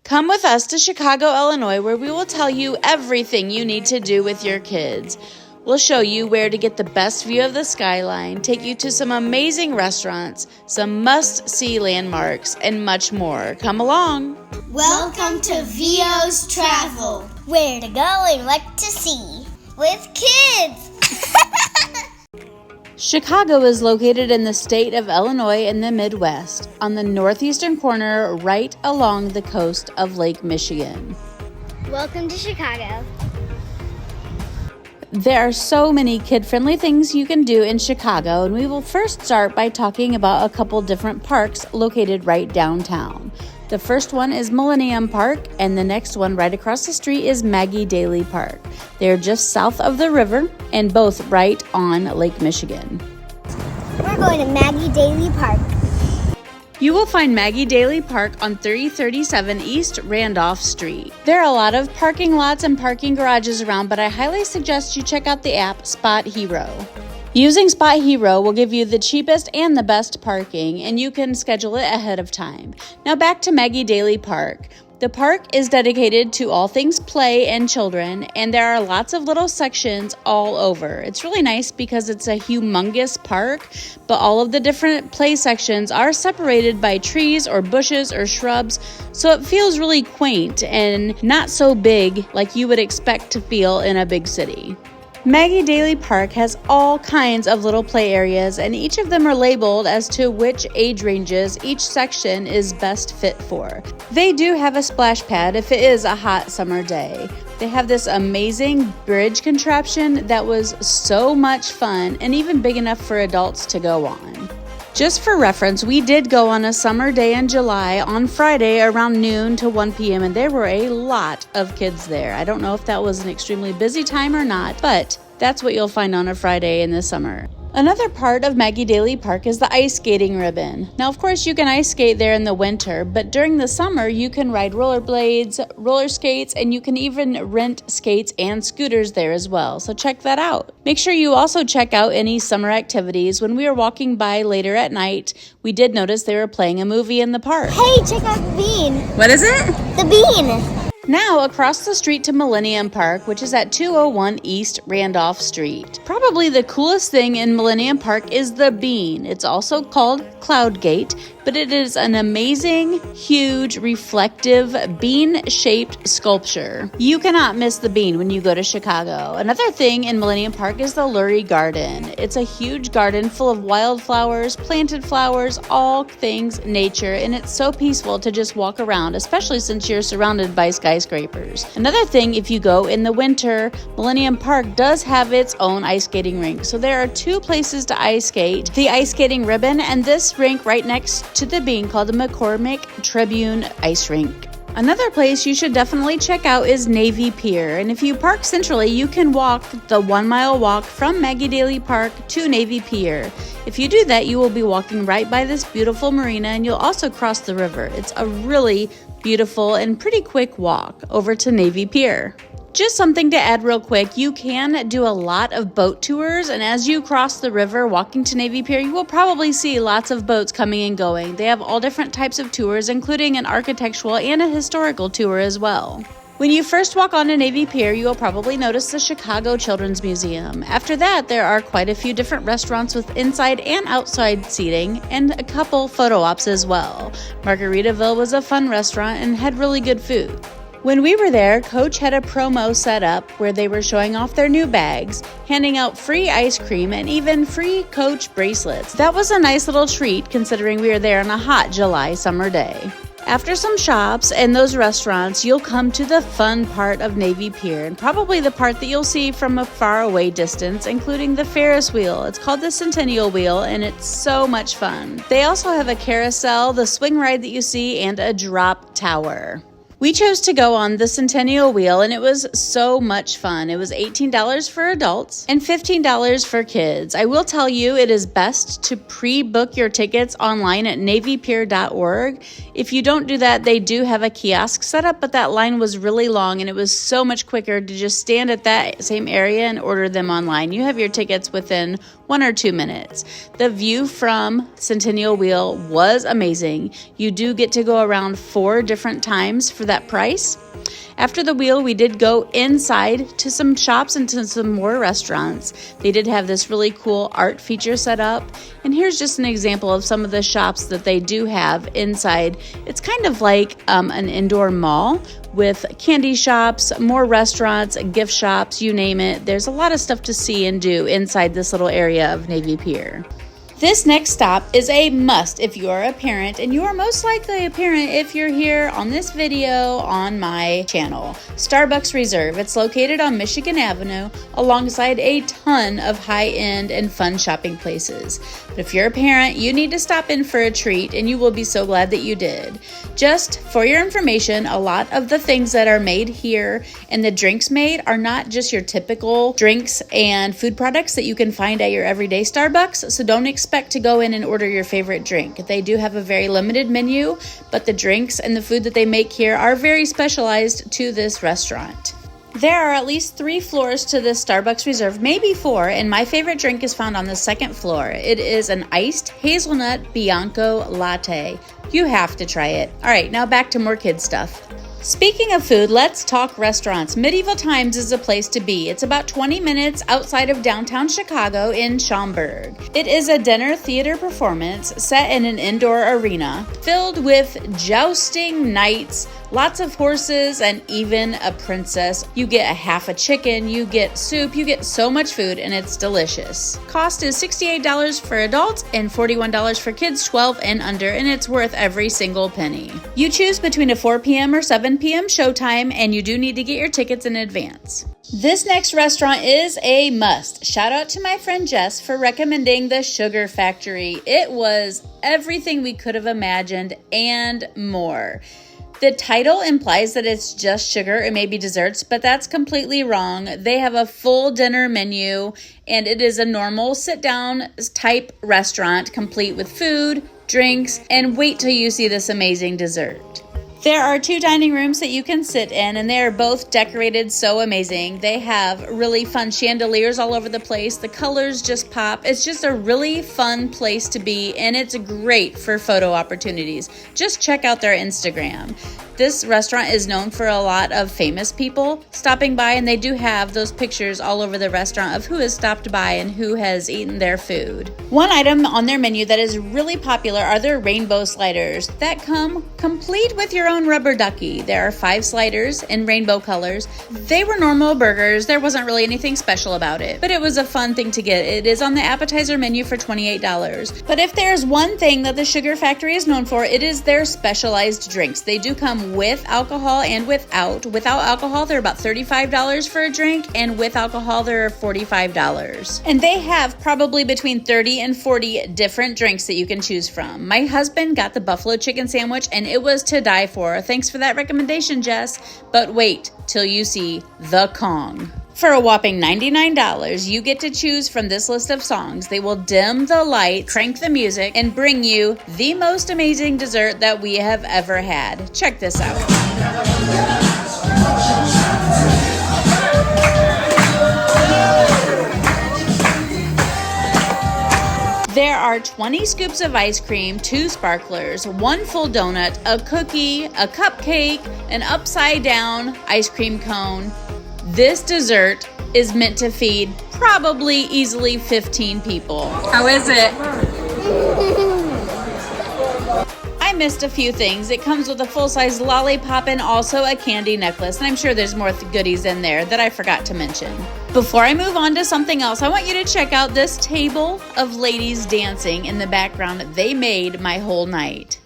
Come with us to Chicago, Illinois, where we will tell you everything you need to do with your kids. We'll show you where to get the best view of the skyline, take you to some amazing restaurants, some must-see landmarks, and much more. Come along. Welcome to VO's Travel. Where to go and what to see. With kids. Chicago is located in the state of Illinois in the Midwest, on the northeastern corner right along the coast of Lake Michigan. Welcome to Chicago. There are so many kid-friendly things you can do in Chicago, and we will first start by talking about a couple different parks located right downtown. The first one is Millennium Park, and the next one right across the street is Maggie Daley Park. They're just south of the river and both right on Lake Michigan. We're going to Maggie Daley Park. You will find Maggie Daley Park on 3037 East Randolph Street. There are a lot of parking lots and parking garages around, but I highly suggest you check out the app Spot Hero. Using Spot Hero will give you the cheapest and the best parking, and you can schedule it ahead of time. Now back to Maggie Daley Park. The park is dedicated to all things play and children, and there are lots of little sections all over. It's really nice because it's a humongous park, but all of the different play sections are separated by trees or bushes or shrubs, so it feels really quaint and not so big like you would expect to feel in a big city. Maggie Daley Park has all kinds of little play areas, and each of them are labeled as to which age ranges each section is best fit for. They do have a splash pad if it is a hot summer day. They have this amazing bridge contraption that was so much fun and even big enough for adults to go on. Just for reference, we did go on a summer day in July on Friday around noon to 1 p.m. and there were a lot of kids there. I don't know if that was an extremely busy time or not, but that's what you'll find on a Friday in the summer. Another part of Maggie Daley Park is the ice skating ribbon. Now, of course, you can ice skate there in the winter, but during the summer, you can ride rollerblades, roller skates, and you can even rent skates and scooters there as well. So check that out. Make sure you also check out any summer activities. When we were walking by later at night, we did notice they were playing a movie in the park. Hey, check out the bean. What is it? The bean. Now, across the street to Millennium Park, which is at 201 East Randolph Street. Probably the coolest thing in Millennium Park is the bean. It's also called Cloud Gate, but it is an amazing, huge, reflective, bean-shaped sculpture. You cannot miss the bean when you go to Chicago. Another thing in Millennium Park is the Lurie Garden. It's a huge garden full of wildflowers, planted flowers, all things nature, and it's so peaceful to just walk around, especially since you're surrounded by skyscrapers. Another thing, if you go in the winter, Millennium Park does have its own ice skating rink. So there are two places to ice skate, the ice skating ribbon and this rink right next to the bean called the McCormick Tribune Ice Rink. Another place you should definitely check out is Navy Pier, and if you park centrally, you can walk the 1 mile walk from Maggie Daley Park to Navy Pier. If you do that, you will be walking right by this beautiful marina, and you'll also cross the river. It's a really beautiful and pretty quick walk over to Navy Pier. Just something to add real quick, you can do a lot of boat tours, and as you cross the river walking to Navy Pier, you will probably see lots of boats coming and going. They have all different types of tours, including an architectural and a historical tour as well. When you first walk onto Navy Pier, you will probably notice the Chicago Children's Museum. After that, there are quite a few different restaurants with inside and outside seating, and a couple photo ops as well. Margaritaville was a fun restaurant and had really good food. When we were there, Coach had a promo set up where they were showing off their new bags, handing out free ice cream, and even free Coach bracelets. That was a nice little treat considering we were there on a hot July summer day. After some shops and those restaurants, you'll come to the fun part of Navy Pier, and probably the part that you'll see from a faraway distance, including the Ferris wheel. It's called the Centennial Wheel, and it's so much fun. They also have a carousel, the swing ride that you see, and a drop tower. We chose to go on the Centennial Wheel, and it was so much fun. It was $18 for adults and $15 for kids. I will tell you, it is best to pre-book your tickets online at navypier.org. If you don't do that, they do have a kiosk set up, but that line was really long, and it was so much quicker to just stand at that same area and order them online. You have your tickets within 1 or 2 minutes. The view from Centennial Wheel was amazing. You do get to go around 4 different times for that price. After the wheel, we did go inside to some shops and to some more restaurants. They did have this really cool art feature set up. And here's just an example of some of the shops that they do have inside. It's kind of like an indoor mall with candy shops, more restaurants, gift shops, you name it. There's a lot of stuff to see and do inside this little area of Navy Pier. This next stop is a must if you are a parent, and you are most likely a parent if you're here on this video on my channel. Starbucks Reserve. It's located on Michigan Avenue alongside a ton of high-end and fun shopping places. But if you're a parent, you need to stop in for a treat, and you will be so glad that you did. Just for your information, a lot of the things that are made here and the drinks made are not just your typical drinks and food products that you can find at your everyday Starbucks, so don't expect to go in and order your favorite drink. They do have a very limited menu, but the drinks and the food that they make here are very specialized to this restaurant. There are at least 3 floors to this Starbucks Reserve, maybe 4, and my favorite drink is found on the 2nd floor. It is an iced hazelnut Bianco latte. You have to try it. All right, now back to more kid stuff. Speaking of food, let's talk restaurants. Medieval Times is a place to be. It's about 20 minutes outside of downtown Chicago in Schaumburg. It is a dinner theater performance set in an indoor arena filled with jousting knights, lots of horses, and even a princess. You get a half a chicken, you get soup, you get so much food, and it's delicious. Cost is $68 for adults and $41 for kids 12 and under, and it's worth every single penny. You choose between a 4 p.m. or 7 p.m. showtime, and you do need to get your tickets in advance. This next restaurant is a must. Shout out to my friend Jess for recommending the Sugar Factory. It was everything we could have imagined and more. The title implies that it's just sugar and maybe desserts, but that's completely wrong. They have a full dinner menu, and it is a normal sit-down type restaurant, complete with food, drinks, and wait till you see this amazing dessert. There are 2 dining rooms that you can sit in, and they are both decorated so amazing. They have really fun chandeliers all over the place. The colors just pop. It's just a really fun place to be, and it's great for photo opportunities. Just check out their Instagram. This restaurant is known for a lot of famous people stopping by, and they do have those pictures all over the restaurant of who has stopped by and who has eaten their food. One item on their menu that is really popular are their rainbow sliders that come complete with your own rubber ducky. There are 5 sliders in rainbow colors. They were normal burgers. There wasn't really anything special about it, but it was a fun thing to get. It is on the appetizer menu for $28. But if there's one thing that the Sugar Factory is known for, it is their specialized drinks. They do come with alcohol and without. Without alcohol, they're about $35 for a drink, and with alcohol, they're $45. And they have probably between 30 and 40 different drinks that you can choose from. My husband got the buffalo chicken sandwich, and it was to die for. Thanks for that recommendation, Jess. But wait till you see the Kong. For a whopping $99, you get to choose from this list of songs. They will dim the lights, crank the music, and bring you the most amazing dessert that we have ever had. Check this out. There are 20 scoops of ice cream, 2 sparklers, 1 full donut, a cookie, a cupcake, an upside down ice cream cone. This dessert is meant to feed probably easily 15 people. How is it? I missed a few things. It comes with a full-size lollipop and also a candy necklace, and I'm sure there's more goodies in there that I forgot to mention. Before I move on to something else, I want you to check out this table of ladies dancing in the background. They made my whole night.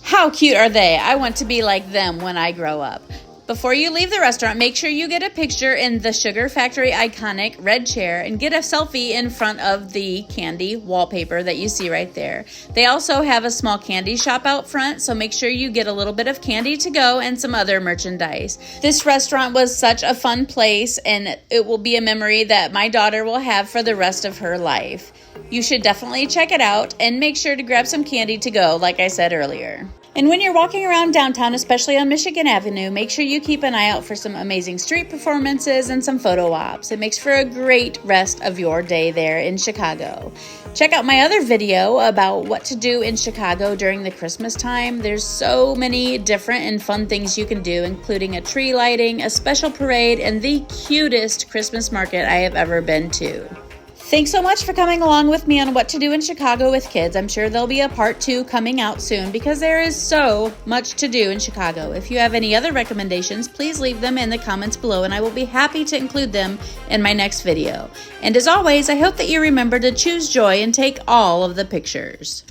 How cute are they? I want to be like them when I grow up. Before you leave the restaurant, make sure you get a picture in the Sugar Factory iconic red chair and get a selfie in front of the candy wallpaper that you see right there. They also have a small candy shop out front, so make sure you get a little bit of candy to go and some other merchandise. This restaurant was such a fun place, and it will be a memory that my daughter will have for the rest of her life. You should definitely check it out and make sure to grab some candy to go, like I said earlier. And when you're walking around downtown, especially on Michigan Avenue, make sure you keep an eye out for some amazing street performances and some photo ops. It makes for a great rest of your day there in Chicago. Check out my other video about what to do in Chicago during the Christmas time. There's so many different and fun things you can do, including a tree lighting, a special parade, and the cutest Christmas market I have ever been to. Thanks so much for coming along with me on what to do in Chicago with kids. I'm sure there'll be a part 2 coming out soon because there is so much to do in Chicago. If you have any other recommendations, please leave them in the comments below and I will be happy to include them in my next video. And as always, I hope that you remember to choose joy and take all of the pictures.